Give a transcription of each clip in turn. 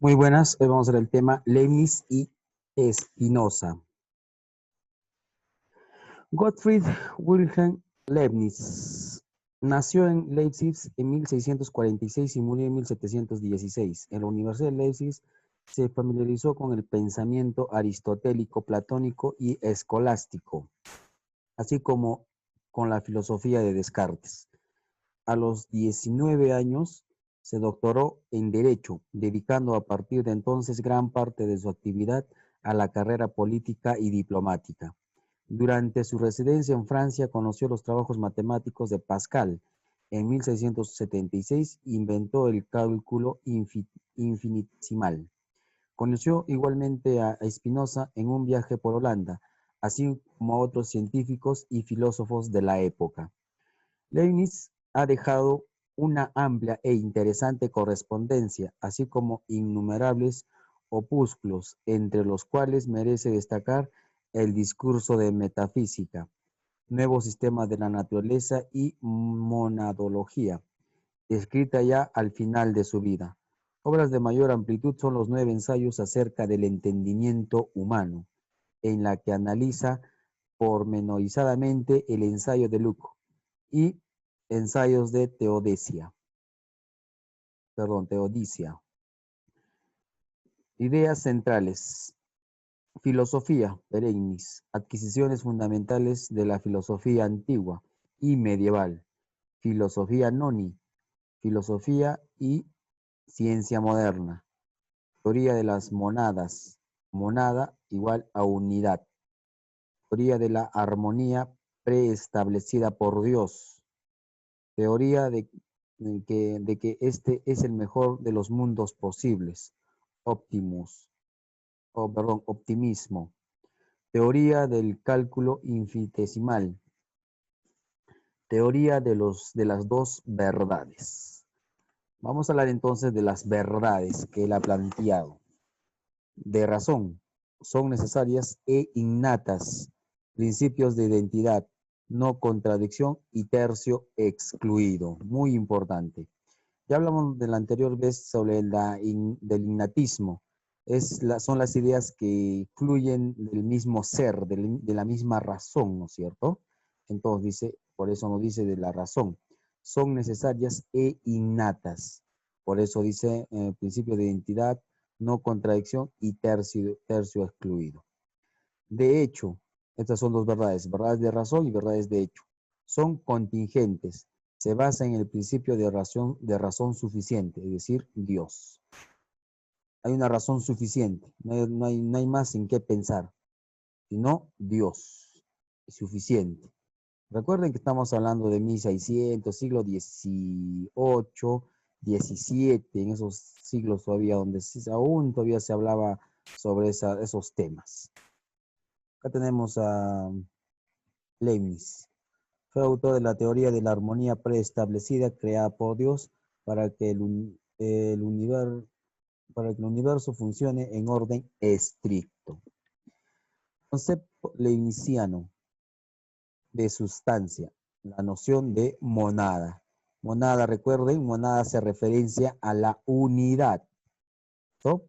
Muy buenas, hoy vamos a ver el tema Leibniz y Spinoza. Gottfried Wilhelm Leibniz nació en Leipzig en 1646 y murió en 1716. En la Universidad de Leipzig se familiarizó con el pensamiento aristotélico, platónico y escolástico, así como con la filosofía de Descartes. A los 19 años se doctoró en Derecho, dedicando a partir de entonces gran parte de su actividad a la carrera política y diplomática. Durante su residencia en Francia conoció los trabajos matemáticos de Pascal. En 1676 inventó el cálculo infinitesimal. Conoció igualmente a Spinoza en un viaje por Holanda, así como a otros científicos y filósofos de la época. Leibniz ha dejado una amplia e interesante correspondencia, así como innumerables opúsculos, entre los cuales merece destacar el discurso de metafísica, nuevo sistema de la naturaleza y monadología, escrita ya al final de su vida. Obras de mayor amplitud son los 9 ensayos acerca del entendimiento humano, en la que analiza pormenorizadamente el ensayo de Locke y ensayos de Teodicia. Ideas centrales. Filosofía, Leibniz. Adquisiciones fundamentales de la filosofía antigua y medieval. Filosofía noni. Filosofía y ciencia moderna. Teoría de las monadas. Monada igual a unidad. Teoría de la armonía preestablecida por Dios. Teoría de que este es el mejor de los mundos posibles. Optimismo. Teoría del cálculo infinitesimal. Teoría de las dos verdades. Vamos a hablar entonces de las verdades que él ha planteado. De razón, son necesarias e innatas, principios de identidad, no contradicción y tercio excluido. Muy importante. Ya hablamos de la anterior vez sobre del innatismo. Son las ideas que fluyen del mismo ser, de la misma razón, ¿no es cierto? Entonces dice, por eso nos dice de la razón. Son necesarias e innatas. Por eso dice principio de identidad, no contradicción y tercio excluido. De hecho, estas son dos verdades, verdades de razón y verdades de hecho. Son contingentes. Se basa en el principio de razón suficiente, es decir, Dios. Hay una razón suficiente, no hay más en qué pensar, sino Dios es suficiente. Recuerden que estamos hablando de 1600, siglo XVIII, XVII, en esos siglos todavía donde aún todavía se hablaba sobre esos temas. Acá tenemos a Leibniz. Fue autor de la teoría de la armonía preestablecida creada por Dios para que el universo funcione en orden estricto. Concepto leibniziano de sustancia, la noción de monada. Monada, recuerden, monada hace referencia a la unidad. ¿No?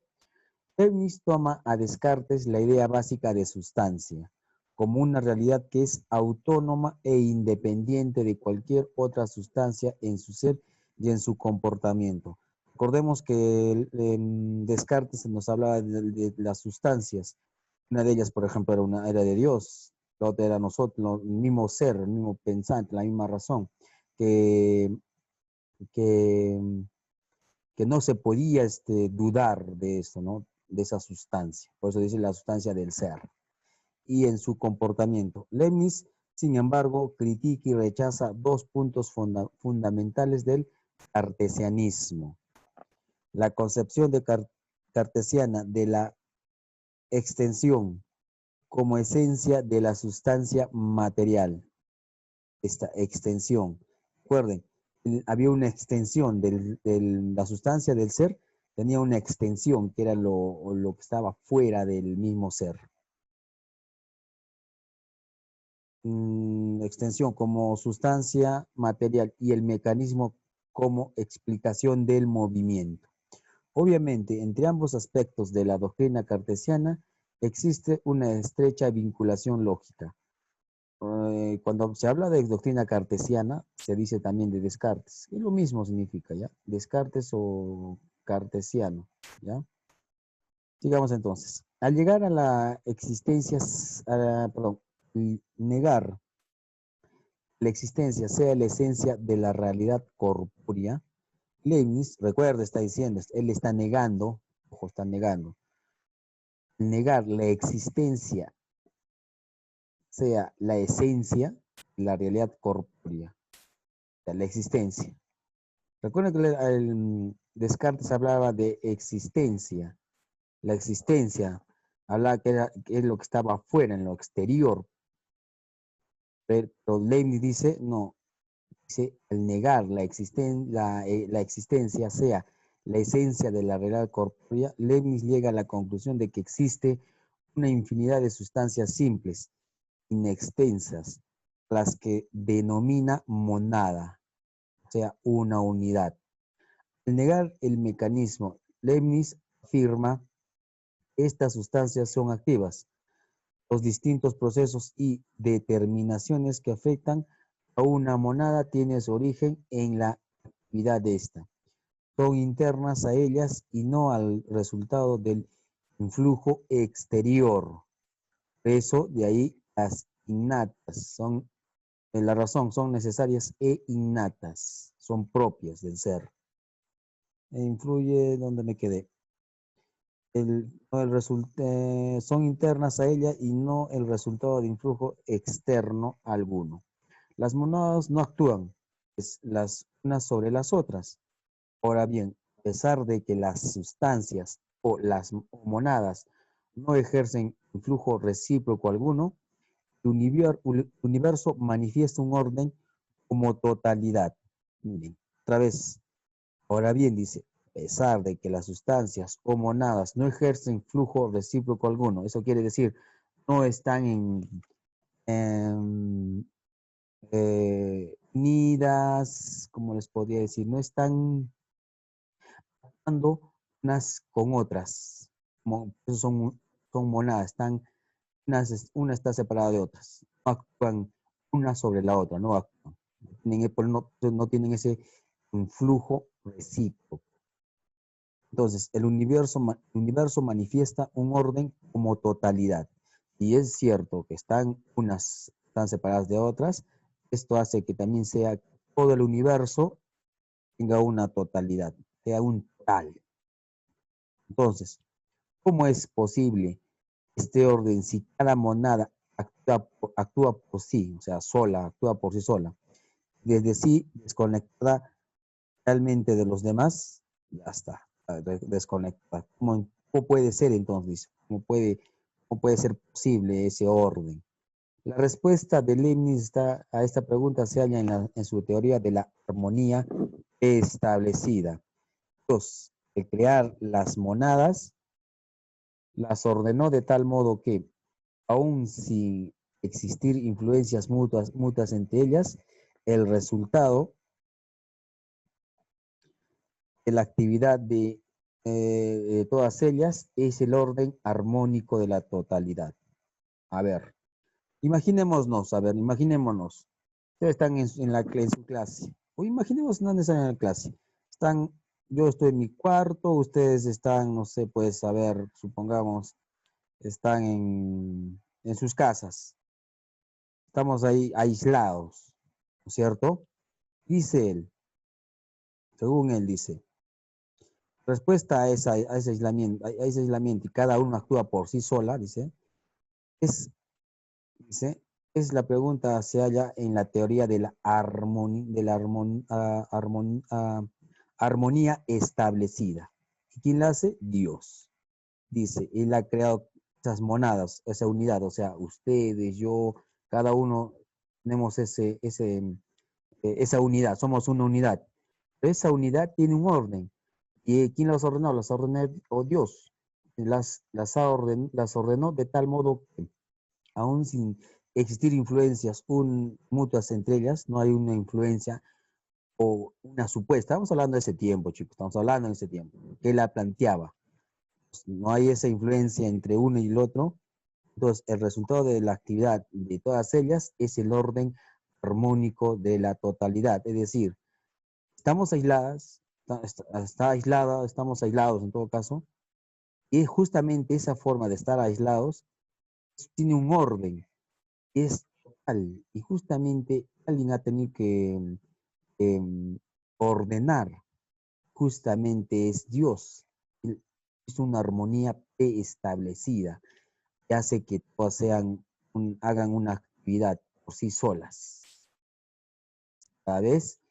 Leibniz toma a Descartes la idea básica de sustancia, como una realidad que es autónoma e independiente de cualquier otra sustancia en su ser y en su comportamiento. Recordemos que Descartes nos hablaba de las sustancias. Una de ellas, por ejemplo, era de Dios, la otra era nosotros, el mismo ser, el mismo pensante, la misma razón, que, que, que no se podía dudar de eso, ¿no? De esa sustancia. Por eso dice la sustancia del ser. Y en su comportamiento. Leibniz, sin embargo, critica y rechaza dos puntos fundamentales del cartesianismo. La concepción cartesiana de la extensión como esencia de la sustancia material. Esta extensión. Recuerden, había una extensión de la sustancia del ser, tenía una extensión que era lo que estaba fuera del mismo ser. Extensión como sustancia material y el mecanismo como explicación del movimiento. Obviamente, entre ambos aspectos de la doctrina cartesiana existe una estrecha vinculación lógica. Cuando se habla de doctrina cartesiana, se dice también de Descartes. Es lo mismo significa, ¿ya? Descartes o cartesiano, ¿ya? Sigamos entonces. Al llegar a la existencia, perdón, y negar la existencia sea la esencia de la realidad corpórea, Leibniz, recuerda, está diciendo, él está negando, ojo, está negando, negar la existencia sea la esencia de la realidad corpórea, o sea, la existencia. Recuerda que Descartes hablaba de existencia, la existencia, hablaba que es lo que estaba afuera, en lo exterior, pero Leibniz dice, no, dice, al negar la existencia sea la esencia de la realidad corpórea, Leibniz llega a la conclusión de que existe una infinidad de sustancias simples, inextensas, las que denomina monada, o sea, una unidad. Al negar el mecanismo, Leibniz afirma que estas sustancias son activas. Los distintos procesos y determinaciones que afectan a una monada tienen su origen en la actividad de esta. Son internas a ellas y no al resultado del influjo exterior. Por eso, de ahí las innatas son, la razón, son necesarias e innatas, son propias del ser. Influye donde me quedé. Son internas a ella y no el resultado de influjo externo alguno. Las monadas no actúan las unas sobre las otras. Ahora bien, a pesar de que las sustancias o las monadas no ejercen influjo recíproco alguno, el universo manifiesta un orden como totalidad. Miren, otra vez. Ahora bien, dice, a pesar de que las sustancias o monadas no ejercen flujo recíproco alguno, eso quiere decir, no están en unidas, como les podría decir, no están actuando unas con otras, eso son monadas, una está separada de otras, no actúan una sobre la otra, no actúan, no tienen ese influjo recíproco. Entonces, el universo manifiesta un orden como totalidad. Y es cierto que unas están separadas de otras, esto hace que también sea todo el universo tenga una totalidad, sea un total. Entonces, ¿cómo es posible este orden si cada monada actúa por sí, o sea, sola, actúa por sí sola, desde sí desconectada realmente de los demás? Ya está, desconectada. ¿Cómo puede ser entonces? ¿Cómo puede ser posible ese orden? La respuesta de Leibniz a esta pregunta se halla en su teoría de la armonía establecida. Dios, al crear las monadas, las ordenó de tal modo que, aun sin existir influencias mutuas entre ellas, el resultado de la actividad de todas ellas es el orden armónico de la totalidad. A ver, imaginémonos. Ustedes están en su clase. O imaginemos no están en la clase. Yo estoy en mi cuarto, ustedes están, no sé, pues, a ver, supongamos, están en sus casas. Estamos ahí aislados, ¿no es cierto? Dice él, según él dice, respuesta a ese aislamiento y cada uno actúa por sí sola, es, dice, es la pregunta se halla en la teoría de la armonía establecida. ¿Y quién la hace? Dios. Dice, él ha creado esas monadas, esa unidad, o sea, ustedes, yo, cada uno tenemos esa unidad, somos una unidad. Pero esa unidad tiene un orden. ¿Y quién las ordenó? Las ordenó Dios. Las ordenó de tal modo que, aún sin existir influencias mutuas entre ellas, no hay una influencia o una supuesta. Estamos hablando de ese tiempo, chicos, estamos hablando de ese tiempo. que la planteaba. Pues, no hay esa influencia entre uno y el otro. Entonces, el resultado de la actividad de todas ellas es el orden armónico de la totalidad. Es decir, estamos aisladas, está aislada, estamos aislados en todo caso, y justamente esa forma de estar aislados tiene un orden, es total, y justamente alguien ha tenido que ordenar, justamente es Dios. Es una armonía preestablecida que hace que todas hagan una actividad por sí solas. Cada vez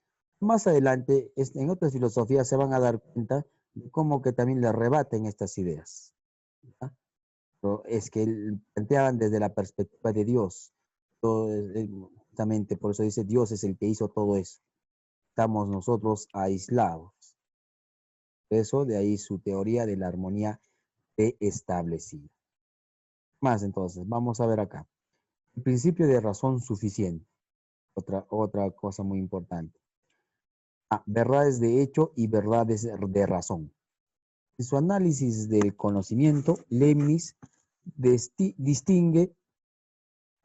más adelante, en otras filosofías se van a dar cuenta de cómo que también le rebaten estas ideas. ¿Ya? Pero es que planteaban desde la perspectiva de Dios. Justamente por eso dice, Dios es el que hizo todo eso. Estamos nosotros aislados. Eso, de ahí su teoría de la armonía preestablecida. Más entonces, vamos a ver acá. El principio de razón suficiente. Otra cosa muy importante. Verdades de hecho y verdades de razón. En su análisis del conocimiento, Leibniz distingue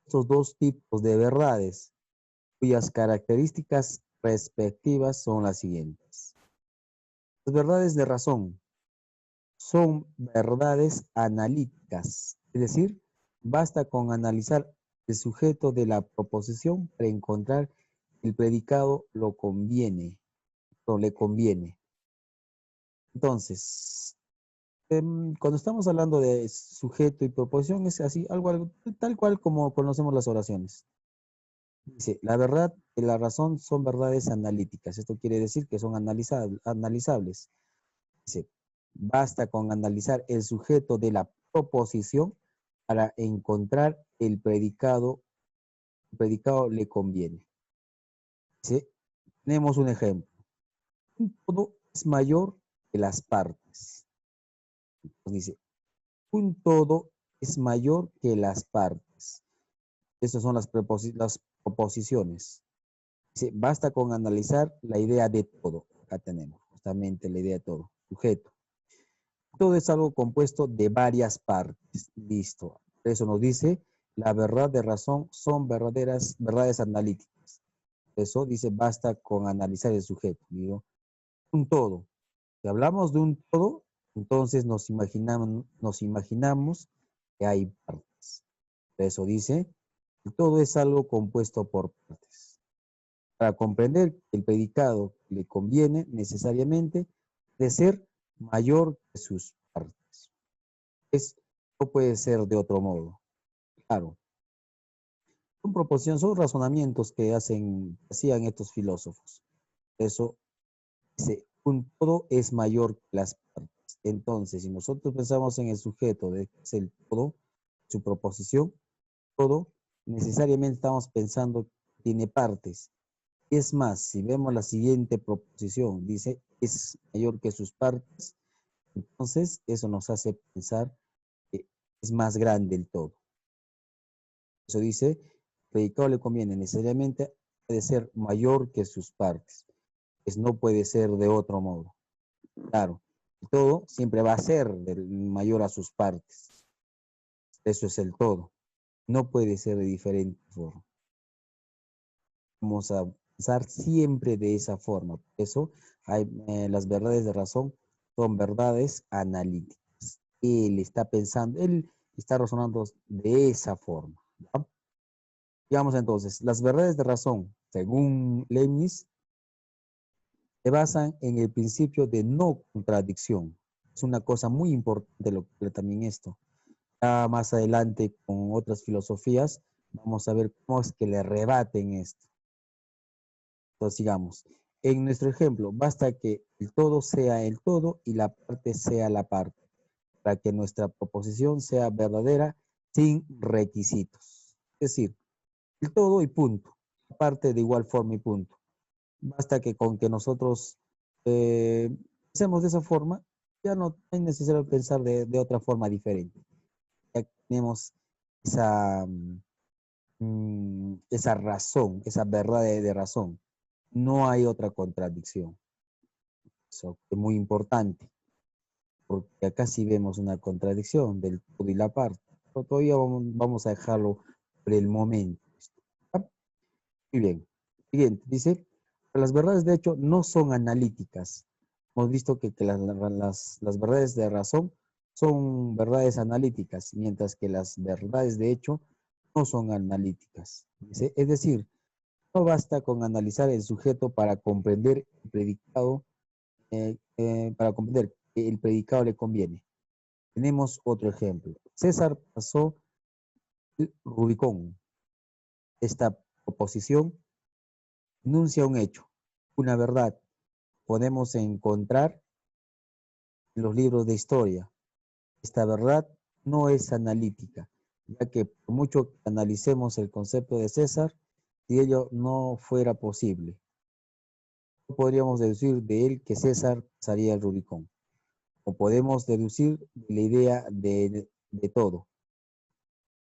estos dos tipos de verdades, cuyas características respectivas son las siguientes. Las verdades de razón son verdades analíticas, es decir, basta con analizar el sujeto de la proposición para encontrar el predicado lo conviene o le conviene. Entonces, cuando estamos hablando de sujeto y proposición, es así, algo tal cual como conocemos las oraciones. Dice, la verdad y la razón son verdades analíticas. Esto quiere decir que son analizables. Dice, basta con analizar el sujeto de la proposición para encontrar el predicado. El predicado le conviene. Dice, tenemos un ejemplo. Un todo es mayor que las partes. Entonces dice, un todo es mayor que las partes. Esas son las proposiciones. Dice, basta con analizar la idea de todo. Acá tenemos justamente la idea de todo. Sujeto. Todo es algo compuesto de varias partes. Listo. Eso nos dice, la verdad de razón son verdades analíticas. Eso dice, basta con analizar el sujeto. Digo, un todo. Si hablamos de un todo, entonces nos imaginamos que hay partes. Eso dice, el todo es algo compuesto por partes. Para comprender que el predicado le conviene necesariamente de ser mayor que sus partes. No puede ser de otro modo. Claro, son razonamientos que hacían estos filósofos. Eso dice, un todo es mayor que las partes. Entonces, si nosotros pensamos en el sujeto de que es el todo, su proposición, todo, necesariamente estamos pensando que tiene partes. Es más, si vemos la siguiente proposición, dice, es mayor que sus partes, entonces eso nos hace pensar que es más grande el todo. Eso dice, el predicado le conviene necesariamente de ser mayor que sus partes. Pues no puede ser de otro modo. Claro, el todo siempre va a ser mayor a sus partes. Eso es el todo. No puede ser de diferente forma. Vamos a pensar siempre de esa forma. Por eso las verdades de razón son verdades analíticas. Él está pensando, él está razonando de esa forma. ¿Ya? Digamos entonces, las verdades de razón, según Leibniz, se basan en el principio de no contradicción. Es una cosa muy importante también esto. Ya más adelante con otras filosofías vamos a ver cómo es que le rebaten esto. Entonces, digamos, en nuestro ejemplo, basta que el todo sea el todo y la parte sea la parte, para que nuestra proposición sea verdadera sin requisitos. Es decir, el todo y punto, la parte de igual forma y punto. Basta que con que nosotros pensemos de esa forma, ya no es necesario pensar de otra forma diferente. Ya tenemos esa, esa razón, esa verdad de razón. No hay otra contradicción. Eso es muy importante. porque acá sí vemos una contradicción del todo y la parte. Pero todavía vamos a dejarlo por el momento. ¿Ya? Muy bien. Siguiente, dice, las verdades de hecho no son analíticas. Hemos visto que las verdades de razón son verdades analíticas, mientras que las verdades de hecho no son analíticas. Dice, es decir, no basta con analizar el sujeto para comprender el predicado, para comprender que el predicado le conviene. Tenemos otro ejemplo. César pasó el Rubicón. Esta proposición enuncia un hecho, una verdad. Podemos encontrar en los libros de historia. Esta verdad no es analítica, ya que por mucho que analicemos el concepto de César, si ello no fuera posible, no podríamos deducir de él que César pasaría el Rubicón. O podemos deducir de la idea de todo.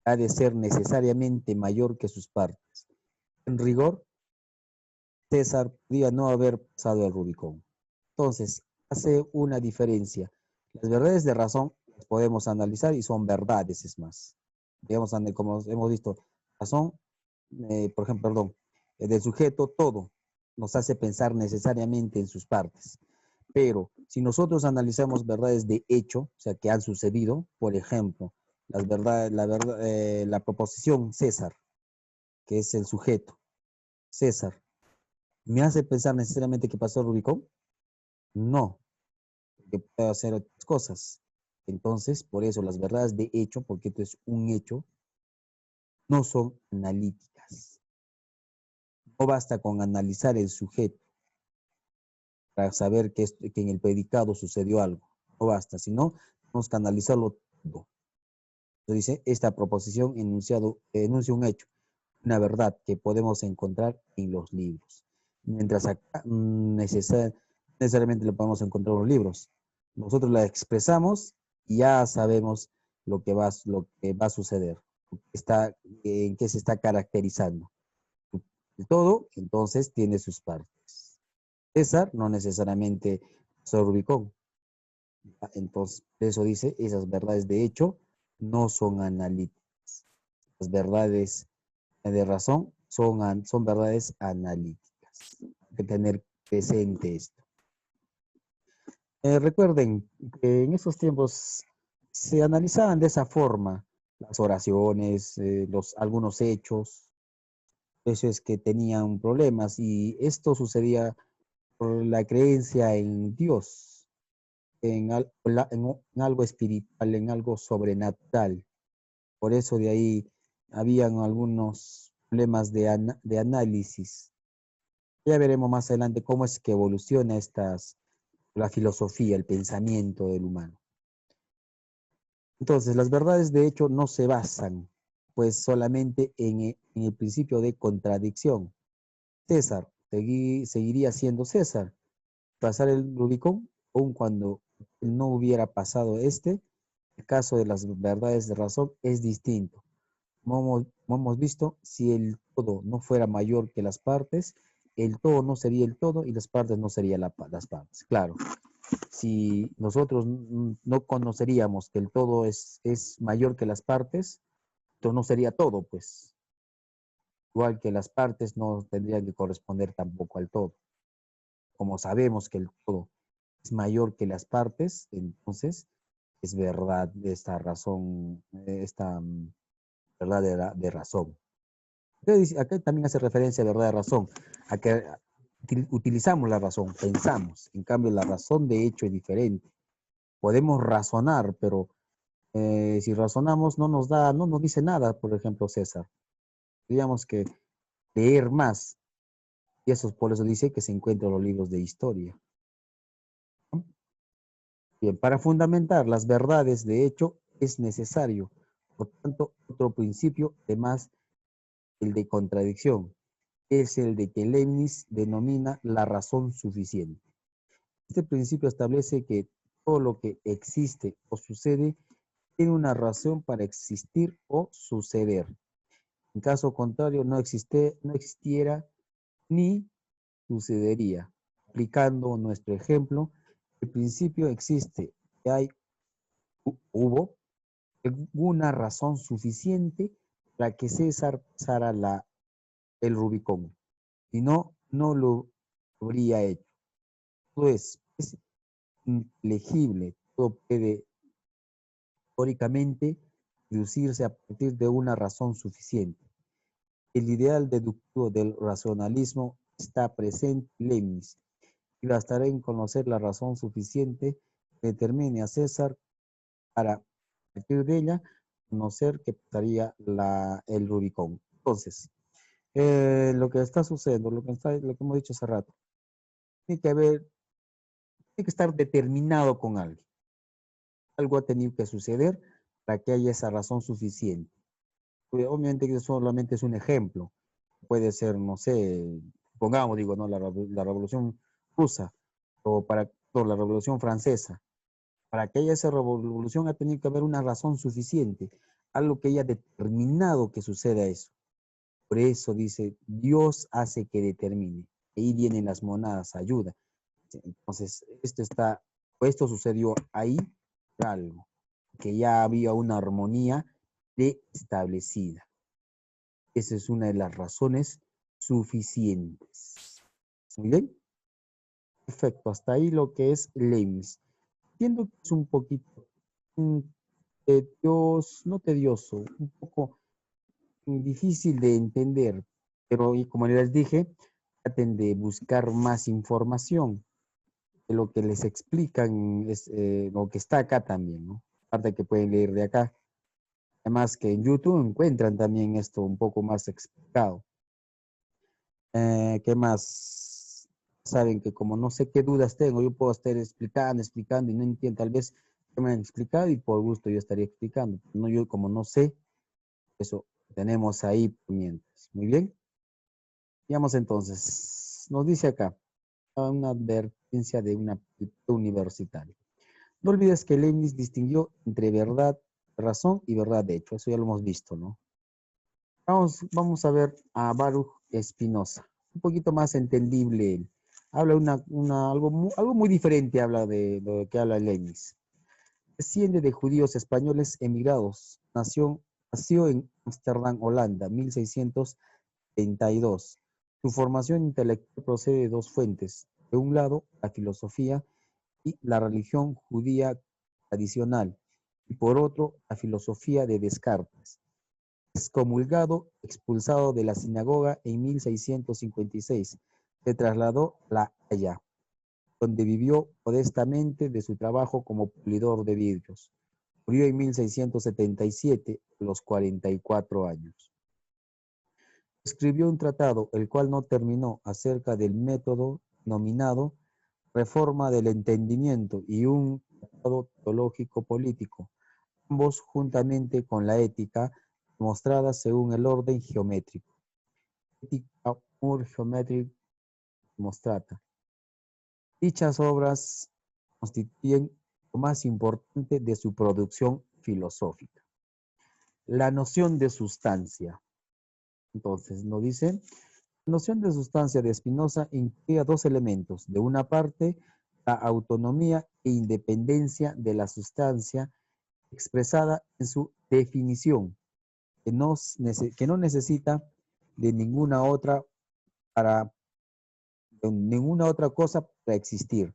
Ha de ser necesariamente mayor que sus partes. En rigor, César podría no haber pasado el Rubicón. Entonces, hace una diferencia. Las verdades de razón las podemos analizar y son verdades, es más. Digamos, como hemos visto, razón, por ejemplo, perdón, del sujeto, todo nos hace pensar necesariamente en sus partes. Pero si nosotros analizamos verdades de hecho, o sea, que han sucedido, por ejemplo, la proposición César, que es el sujeto, César, ¿me hace pensar necesariamente que pasó Rubicón? No, que puede hacer otras cosas. Entonces, por eso las verdades de hecho, porque esto es un hecho, no son analíticas. No basta con analizar el sujeto para saber que en el predicado sucedió algo. No basta, sino tenemos que analizarlo todo. Entonces dice, esta proposición enuncia un hecho, una verdad que podemos encontrar en los libros. Mientras acá necesariamente lo podemos encontrar en los libros. Nosotros la expresamos y ya sabemos lo que va a suceder, en qué se está caracterizando. El todo, entonces, tiene sus partes. César no necesariamente pasó Rubicón. Entonces, por eso dice, esas verdades de hecho no son analíticas. Las verdades de razón son verdades analíticas. Hay que tener presente esto. Recuerden que en esos tiempos se analizaban de esa forma las oraciones, algunos hechos, eso es que tenían problemas y esto sucedía por la creencia en Dios, en algo espiritual, en algo sobrenatural. Por eso de ahí habían algunos problemas de análisis. Ya veremos más adelante cómo es que evoluciona la filosofía, el pensamiento del humano. Entonces, las verdades de hecho no se basan pues solamente en el principio de contradicción. César seguiría siendo César. Pasar el Rubicón, aun cuando no hubiera pasado el caso de las verdades de razón es distinto. Como hemos visto, si el todo no fuera mayor que las partes, el todo no sería el todo y las partes no serían las partes. Claro, si nosotros no conoceríamos que el todo es mayor que las partes, entonces no sería todo, pues. Igual que las partes no tendrían que corresponder tampoco al todo. Como sabemos que el todo es mayor que las partes, entonces es verdad esta razón, esta verdad de razón. Acá también hace referencia a verdad de razón, a que utilizamos la razón, pensamos. En cambio, la razón de hecho es diferente. Podemos razonar, pero si razonamos no nos dice nada, por ejemplo, César. Tendríamos que leer más. Y eso por eso dice que se encuentran los libros de historia. Bien, para fundamentar las verdades de hecho es necesario, por tanto, otro principio, además el de contradicción, es el de que Leibniz denomina la razón suficiente. Este principio establece que todo lo que existe o sucede tiene una razón para existir o suceder. En caso contrario, no existiera ni sucedería. Aplicando nuestro ejemplo, el principio existe, que hay hubo alguna razón suficiente para que César pasara el Rubicón. Si no, no lo habría hecho. Todo es inteligible, todo puede históricamente deducirse a partir de una razón suficiente. El ideal deductivo del racionalismo está presente en Leibniz y bastará en conocer la razón suficiente que determine a César para, a partir de ella, conocer que pasaría el Rubicón. Entonces, lo que está sucediendo, lo que hemos dicho hace rato, tiene que haber, tiene que estar determinado con algo. Algo ha tenido que suceder para que haya esa razón suficiente. Obviamente que solamente es un ejemplo. Puede ser, no sé, pongamos, digo, ¿no? La Revolución Rusa o la Revolución Francesa. Para que haya esa revolución ha tenido que haber una razón suficiente, algo que haya determinado que suceda eso. Por eso dice, Dios hace que determine. Ahí vienen las monadas, ayuda. Entonces, esto sucedió ahí por algo, que ya había una armonía establecida. Esa es una de las razones suficientes. Muy bien. Perfecto. Hasta ahí lo que es Leibniz. Entiendo que es un poquito no tedioso, un poco difícil de entender, pero y como les dije, traten de buscar más información de lo que les explican, es lo que está acá también, ¿no? Aparte que pueden leer de acá. Además que en YouTube encuentran también esto un poco más explicado. ¿Qué más? Saben que como no sé qué dudas tengo, yo puedo estar explicando y no entiendo tal vez qué me han explicado y por gusto yo estaría explicando. No, yo como no sé, eso tenemos ahí mientras. Muy bien. Veamos entonces. Nos dice acá una advertencia de una universitaria. No olvides que Leibniz distinguió entre verdad, razón y verdad de hecho. Eso ya lo hemos visto, ¿no? Vamos a ver a Baruch Spinoza. Un poquito más entendible él. Habla algo muy diferente, habla de lo que habla Leibniz. Desciende de judíos españoles emigrados. Nació en Ámsterdam, Holanda, 1632. Su formación intelectual procede de dos fuentes. De un lado, la filosofía y la religión judía tradicional, y por otro, la filosofía de Descartes. Excomulgado, expulsado de la sinagoga en 1656, se trasladó a La Haya, donde vivió modestamente de su trabajo como pulidor de vidrios. Murió en 1677, a los 44 años. Escribió un tratado, el cual no terminó, acerca del método nominado Reforma del Entendimiento y un tratado teológico político, ambos juntamente con la ética, mostrada según el orden geométrico. Ética Ur Geometric Mostrata. Dichas obras constituyen lo más importante de su producción filosófica. La noción de sustancia. Entonces, nos dice, la noción de sustancia de Spinoza incluye dos elementos. De una parte, la autonomía e independencia de la sustancia expresada en su definición, que no necesita de ninguna otra cosa para existir.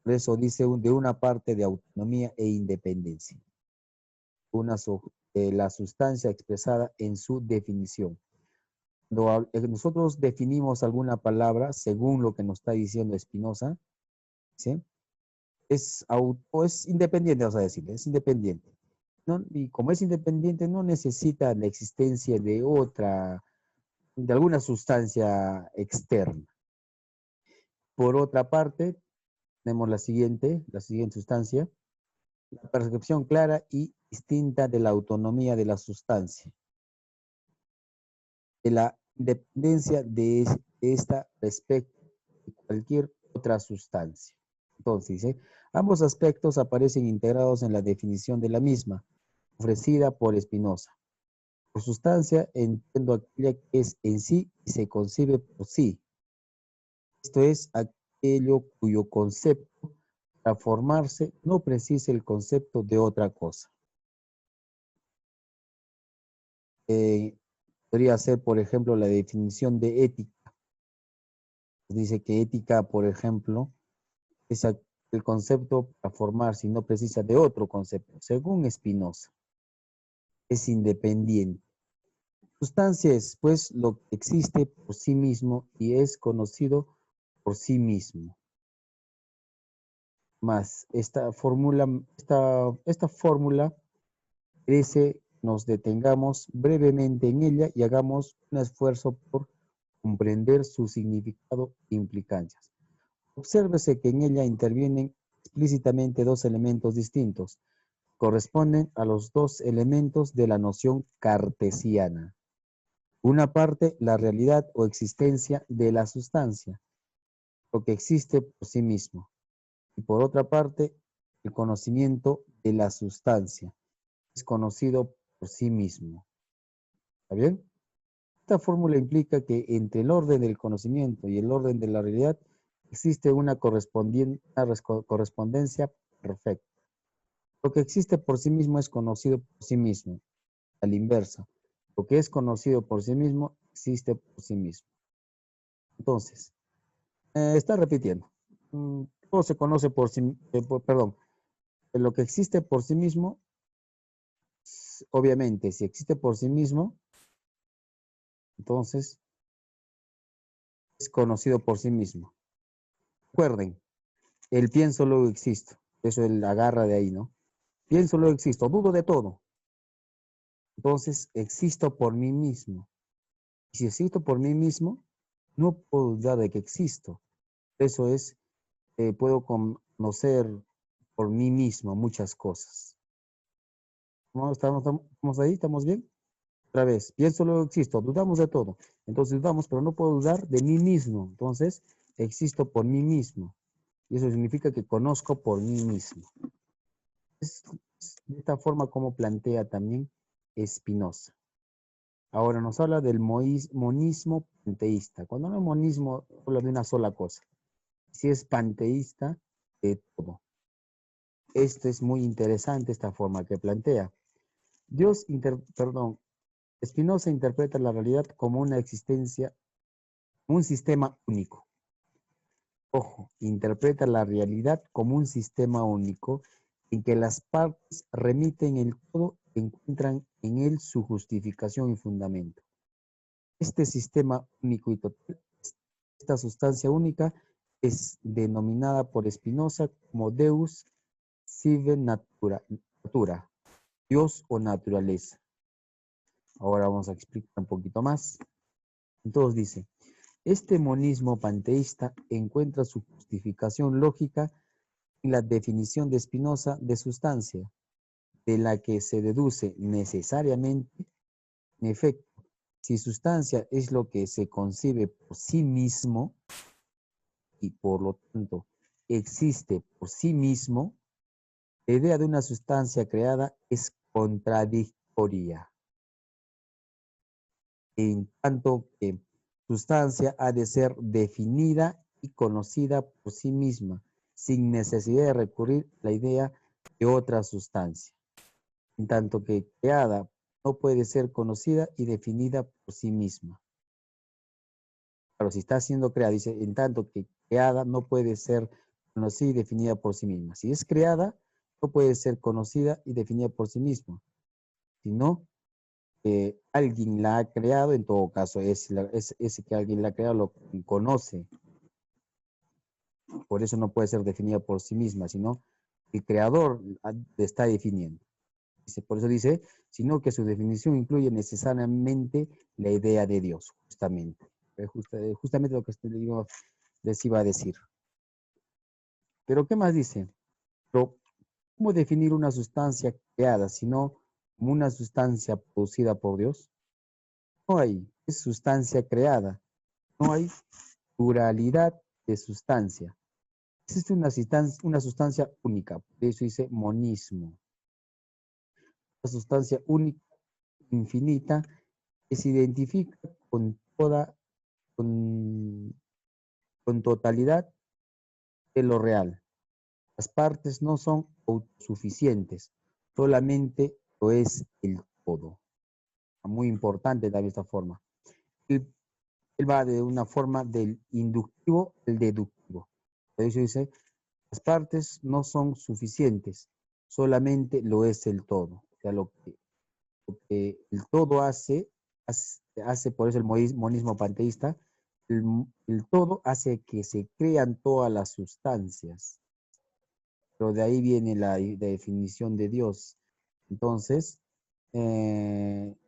Por eso dice de una parte de autonomía e independencia. La sustancia expresada en su definición. Cuando nosotros definimos alguna palabra según lo que nos está diciendo Spinoza, ¿sí? Es independiente, vamos a decir, es independiente. ¿No? Y como es independiente, no necesita la existencia de alguna sustancia externa. Por otra parte, tenemos la siguiente sustancia, la percepción clara y distinta de la autonomía de la sustancia, de la independencia de esta respecto de cualquier otra sustancia. Entonces, ambos aspectos aparecen integrados en la definición de la misma, ofrecida por Spinoza. Por sustancia entiendo aquella que es en sí y se concibe por sí. Esto es aquello cuyo concepto para formarse no precisa el concepto de otra cosa. Podría ser, por ejemplo, la definición de ética. Dice que ética, por ejemplo, es el concepto para formarse y no precisa de otro concepto. Según Spinoza, es independiente. Sustancia es, pues, lo que existe por sí mismo y es conocido por sí mismo. Más esta fórmula merece nos detengamos brevemente en ella y hagamos un esfuerzo por comprender su significado e implicancias. Obsérvese que en ella intervienen explícitamente dos elementos distintos. Corresponden a los dos elementos de la noción cartesiana. Una parte, la realidad o existencia de la sustancia, lo que existe por sí mismo. Y por otra parte, el conocimiento de la sustancia, es conocido por sí mismo. ¿Está bien? Esta fórmula implica que entre el orden del conocimiento y el orden de la realidad existe una correspondencia perfecta. Lo que existe por sí mismo es conocido por sí mismo. A la inversa, lo que es conocido por sí mismo existe por sí mismo. Entonces, está repitiendo. Todo se conoce por sí, perdón, lo que existe por sí mismo, obviamente, si existe por sí mismo, entonces es conocido por sí mismo. Recuerden, el pienso luego existo. Eso él agarra de ahí, ¿no? Pienso luego existo, dudo de todo. Entonces existo por mí mismo. Y si existo por mí mismo, no puedo dudar de que existo. Eso es, puedo conocer por mí mismo muchas cosas. ¿No? ¿Estamos ahí? ¿Estamos bien? Otra vez, pienso luego existo, dudamos de todo. Entonces dudamos, pero no puedo dudar de mí mismo. Entonces, existo por mí mismo. Y eso significa que conozco por mí mismo. Es de esta forma como plantea también Spinoza. Ahora nos habla del monismo panteísta. Cuando no es monismo, habla de una sola cosa. Si es panteísta, de todo. Esto es muy interesante, esta forma que plantea. Spinoza interpreta la realidad como una existencia, un sistema único. Ojo, interpreta la realidad como un sistema único en que las partes remiten el todo y encuentran en él su justificación y fundamento. Este sistema único y total, esta sustancia única, es denominada por Spinoza como Deus sive natura, Dios o naturaleza. Ahora vamos a explicar un poquito más. Entonces dice, este monismo panteísta encuentra su justificación lógica en la definición de Spinoza de sustancia, de la que se deduce necesariamente, en efecto, si sustancia es lo que se concibe por sí mismo y por lo tanto existe por sí mismo, la idea de una sustancia creada es contradictoria, en tanto que sustancia ha de ser definida y conocida por sí misma, sin necesidad de recurrir a la idea de otra sustancia, en tanto que creada no puede ser conocida y definida por sí misma. Claro, si está siendo creada, dice, en tanto que creada no puede ser conocida y definida por sí misma. Si es creada, no puede ser conocida y definida por sí misma, sino alguien la ha creado, en todo caso, ese que alguien la ha creado lo conoce. Por eso no puede ser definida por sí misma, sino el creador la está definiendo. Por eso dice, sino que su definición incluye necesariamente la idea de Dios, justamente. Justamente lo que les iba a decir. Pero, ¿qué más dice? Pero, ¿cómo definir una sustancia creada, sino como una sustancia producida por Dios? No hay, es sustancia creada. No hay pluralidad de sustancia. Existe una sustancia única, por eso dice monismo. Una sustancia única, infinita, que se identifica con con totalidad de lo real. Las partes no son autosuficientes, solamente lo es el todo. Muy importante también esta forma. Él, él va de una forma del inductivo al deductivo. Por eso dice, las partes no son suficientes, solamente lo es el todo. O sea, lo que el todo hace por eso el monismo panteísta, el todo hace que se crean todas las sustancias. Pero de ahí viene la definición de Dios. Entonces,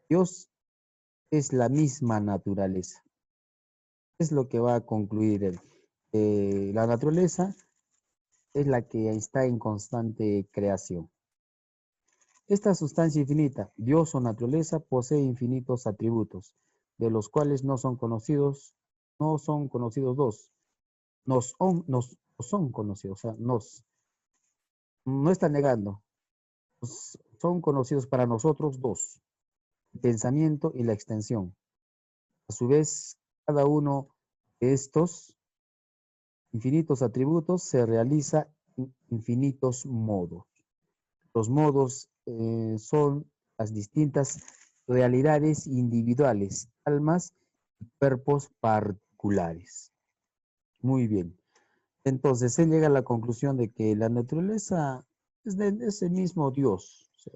Dios es la misma naturaleza. Es lo que va a concluir él. La naturaleza es la que está en constante creación. Esta sustancia infinita, Dios o naturaleza, posee infinitos atributos, de los cuales no son conocidos dos. Nos son conocidos, o sea, no está negando. Son conocidos para nosotros dos, el pensamiento y la extensión. A su vez, cada uno de estos infinitos atributos se realiza en infinitos modos. Los modos son las distintas realidades individuales, almas y cuerpos particulares. Muy bien. Entonces, él llega a la conclusión de que la naturaleza es de ese mismo Dios. O sea,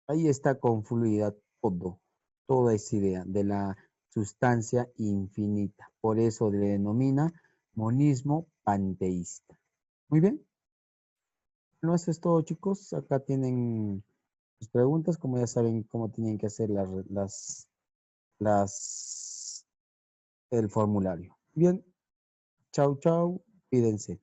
ahí está confluida toda esa idea de la sustancia infinita. Por eso le denomina monismo panteísta. Muy bien. No, eso es todo, chicos. Acá tienen sus preguntas, como ya saben cómo tienen que hacer el formulario. Bien, chau, chau, cuídense.